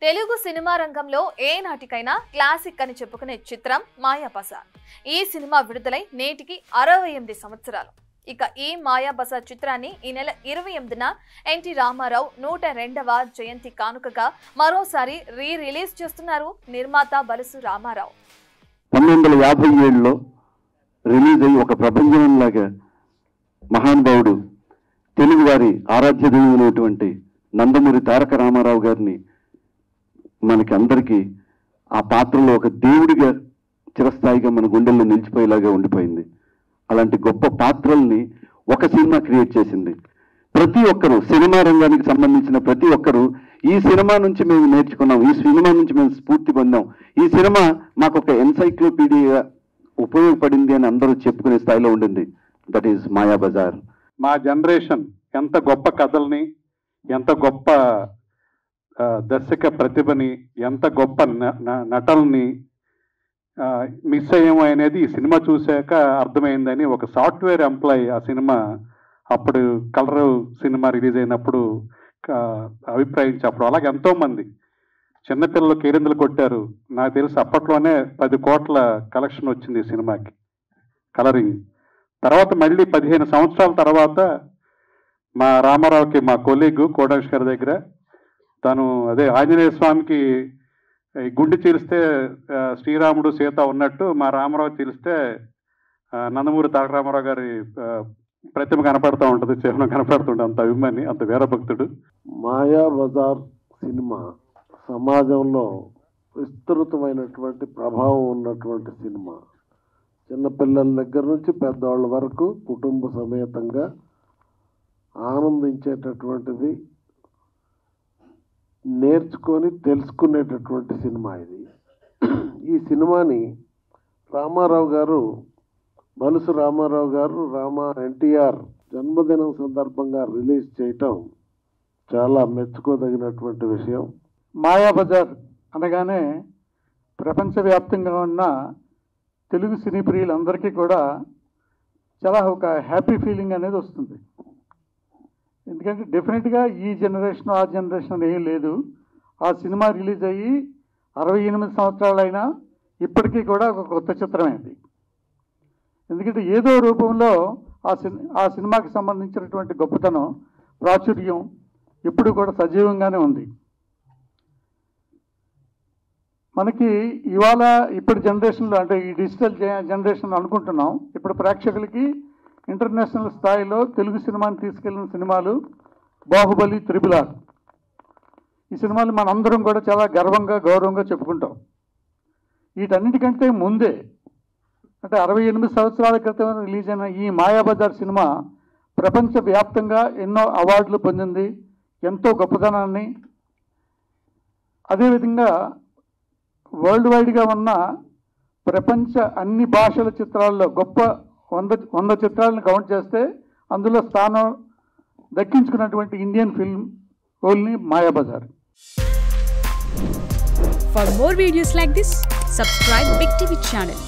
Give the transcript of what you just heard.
Telugu cinema రంగంలో ఏ నాటికైనా classic అని చెప్పుకునే చిత్రం మాయాబజార్. ఈ సినిమా విడుదలై నేటికి 68 సంవత్సరాలు. ఇక ఈ మాయాబజార్ చిత్రాన్ని ఈ నెల 28న ఎన్టీ రామారావు 102వ జయంతి కానుకగా మరోసారి రిలీజ్ చేస్తున్నారు నిర్మాత బలుసు రామారావు. 1957లో రిలీజ్ అయ్యి ఒక ప్రపంచంలాగా మహానుభావుడు తెలుగు వారి ఆరాధ్య దేవుడైనటువంటి నందమూరి తారక రామారావు గారిని మనకి అందరికీ ఆ పాత్రలో ఒక దేవుడిగా చిరస్థాయిగా మన గుండెల్లో నిలిచిపోయేలాగా ఉండిపోయింది. అలాంటి గొప్ప పాత్రల్ని ఒక సినిమా క్రియేట్ చేసింది. ప్రతి ఒక్కరూ సినిమా రంగానికి సంబంధించిన ప్రతి ఒక్కరూ ఈ సినిమా నుంచి మేము నేర్చుకున్నాం, ఈ సినిమా నుంచి మేము స్ఫూర్తి పొందాం, ఈ సినిమా మాకు ఒక ఎన్సైక్లోపీడియా ఉపయోగపడింది అని అందరూ చెప్పుకునే స్థాయిలో ఉండింది. That is Mayabazar. మా జనరేషన్ ఎంత గొప్ప కథల్ని, ఎంత గొప్ప దర్శక ప్రతిభని, ఎంత గొప్ప నటల్ని మిస్ అయ్యాము అనేది ఈ సినిమా చూశాక అర్థమైందని ఒక సాఫ్ట్వేర్ ఎంప్లాయీ ఆ సినిమా అప్పుడు కలర్ సినిమా రిలీజ్ అయినప్పుడు అభిప్రాయించారు. అలాగే ఎంతోమంది చిన్నపిల్లలు కేరింతలు కొట్టారు. నాకు తెలిసి అప్పట్లోనే 10 కోట్ల కలెక్షన్ వచ్చింది ఈ సినిమాకి కలరింగ్. తర్వాత మళ్ళీ 15 సంవత్సరాల తర్వాత మా రామారావుకి మా కొలీగ్ కోడాష్ గారి దగ్గర తను అదే ఆంజనేయ స్వామికి గుండె చీలిస్తే శ్రీరాముడు సీత ఉన్నట్టు మా రామారావు చీలిస్తే నందమూరి తారక రామారావు గారి ప్రతిమ కనపడుతూ ఉంటుంది, చిహ్నం కనపడుతుండే. అంత అభిమాని, అంత వీరభక్తుడు. మాయాబజార్ సినిమా సమాజంలో విస్తృతమైనటువంటి ప్రభావం ఉన్నటువంటి సినిమా. చిన్నపిల్లల దగ్గర నుంచి పెద్దవాళ్ళ వరకు కుటుంబ సమేతంగా ఆనందించేటటువంటిది, నేర్చుకొని తెలుసుకునేటటువంటి సినిమా ఇది. ఈ సినిమాని రామారావు గారు, బలుసు రామారావు గారు ఎన్టీఆర్ జన్మదినం సందర్భంగా రిలీజ్ చేయటం చాలా మెచ్చుకోదగినటువంటి విషయం. మాయాబజార్ అనగానే ప్రపంచవ్యాప్తంగా ఉన్న తెలుగు సినీ ప్రియులందరికీ కూడా చాలా ఒక హ్యాపీ ఫీలింగ్ అనేది వస్తుంది. ఎందుకంటే డెఫినెట్గా ఈ జనరేషన్ ఆ జనరేషన్ ఏం లేదు. ఆ సినిమా రిలీజ్ అయ్యి 68 సంవత్సరాలైనా ఇప్పటికీ కూడా ఒక కొత్త చిత్రమైంది. ఎందుకంటే ఏదో రూపంలో ఆ సినిమాకి సంబంధించినటువంటి గొప్పతనం, ప్రాచుర్యం ఇప్పుడు కూడా సజీవంగానే ఉంది. మనకి ఇవాళ ఇప్పుడు జనరేషన్లో, అంటే ఈ డిజిటల్ జనరేషన్ అనుకుంటున్నాం, ఇప్పుడు ప్రేక్షకులకి ఇంటర్నేషనల్ స్థాయిలో తెలుగు సినిమాని తీసుకెళ్లిన సినిమాలు బాహుబలి, త్రిబుల్ ఆర్. ఈ సినిమాలు మనందరం కూడా చాలా గర్వంగా గౌరవంగా చెప్పుకుంటాం. వీటన్నిటికంటే ముందే, అంటే 68 సంవత్సరాల క్రితం రిలీజ్ అయిన ఈ మాయాబజార్ సినిమా ప్రపంచవ్యాప్తంగా ఎన్నో అవార్డులు పొందింది, ఎంతో గొప్పతనాన్ని. అదేవిధంగా వరల్డ్ వైడ్గా ఉన్న ప్రపంచ అన్ని భాషల చిత్రాల్లో గొప్ప 100 చిత్రాలను కౌంట్ చేస్తే అందులో స్థానం దక్కించుకున్నటువంటి Indian film only Mayabazar. For more videos like this, subscribe Big TV channel.